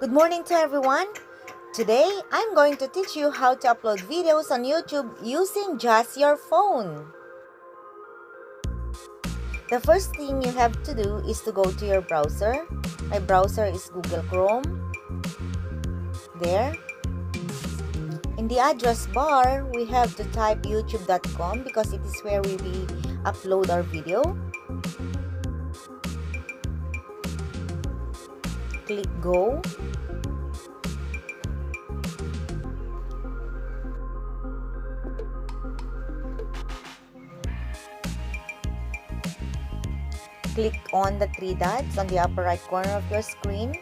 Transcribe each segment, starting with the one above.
Good morning to everyone. Today, I'm going to teach you how to upload videos on YouTube using just your phone. The first thing you have to do is to go to your browser. My browser is Google Chrome. There. In the address bar, we have to type youtube.com because it is where we will upload our video. Click go. Click on the three dots on the upper right corner of your screen.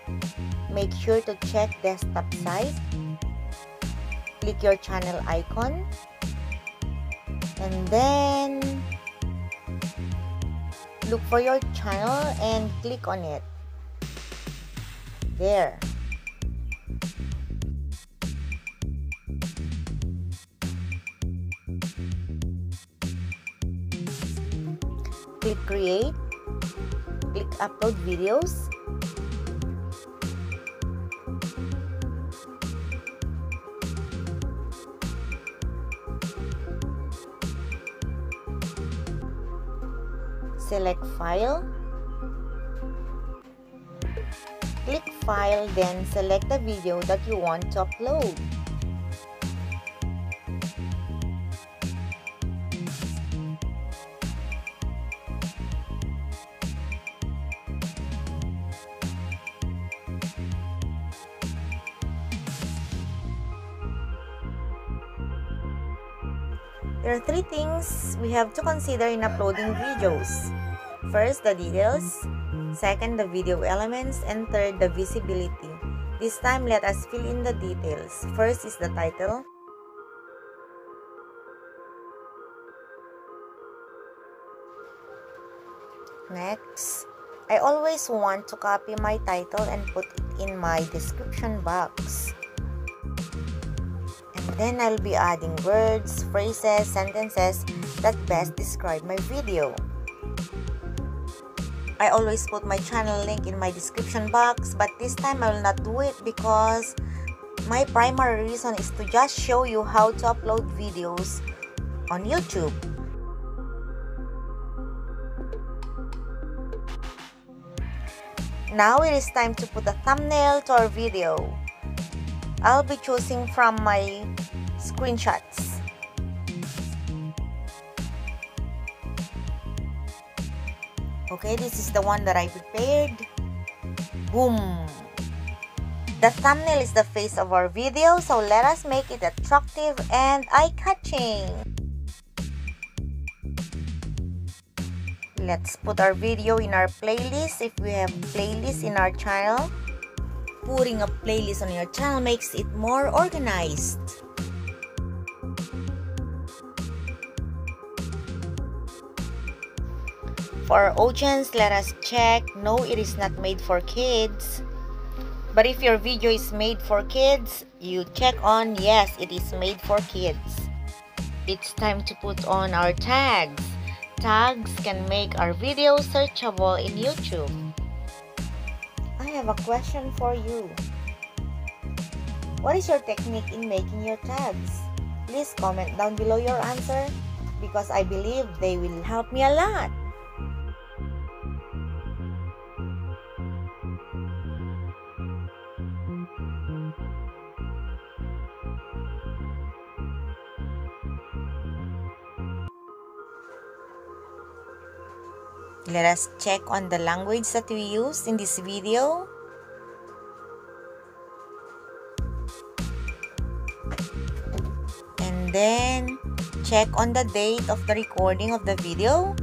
Make sure to check desktop site. Click your channel icon. And then look for your channel and click on it. There. Click create. Click upload videos. Select file. Click file, then select the video that you want to upload. There are three things we have to consider in uploading videos. First, the details. Second, the video elements. And third, the visibility. This time, let us fill in the details. First is the title. Next, I always want to copy my title and put it in my description box. And then I'll be adding words, phrases, sentences that best describe my video. I always put my channel link in my description box, but this time I will not do it because my primary reason is to just show you how to upload videos on YouTube. Now it is time to put a thumbnail to our video. I'll be choosing from my screenshots. Okay, this is the one that I prepared. Boom! The thumbnail is the face of our video, so let us make it attractive and eye-catching. Let's put our video in our playlist if we have playlists in our channel. Putting a playlist on your channel makes it more organized. For our audience, let us check. No, it is not made for kids. But if your video is made for kids, you check on yes, it is made for kids. It's time to put on our tags. Tags can make our video searchable in YouTube. I have a question for you. What is your technique in making your tags? Please comment down below your answer because I believe they will help me a lot. Let us check on the language that we use in this video. And then check on the date of the recording of the video.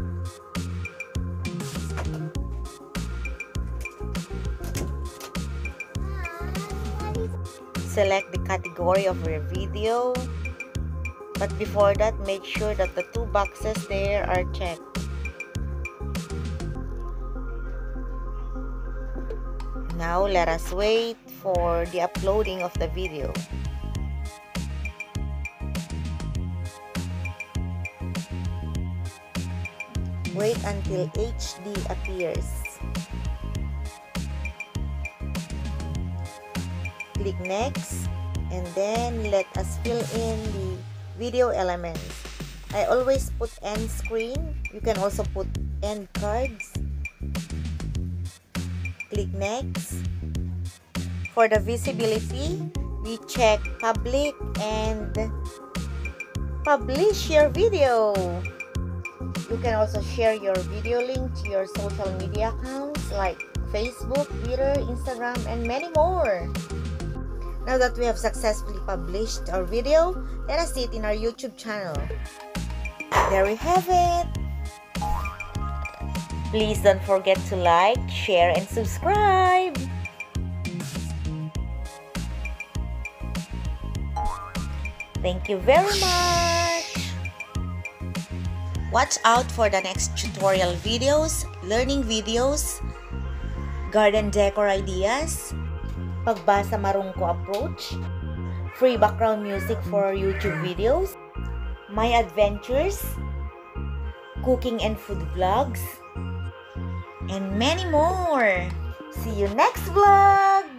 Select the category of your video. But before that, make sure that the two boxes there are checked. Now, let us wait for the uploading of the video. Wait until HD appears. Click next, and then let us fill in the video elements. I always put end screen. You can also put end cards. Click next. For the visibility, we check public and publish your video. You can also share your video link to your social media accounts like Facebook, Twitter, Instagram, and many more. Now that we have successfully published our video, let us see it in our YouTube channel. There we have it. Please don't forget to like, share, and subscribe. Thank you very much. Watch out for the next tutorial videos, learning videos, garden decor ideas, pagbasa marungko approach, free background music for YouTube videos, my adventures, cooking and food vlogs, and many more. See you next vlog!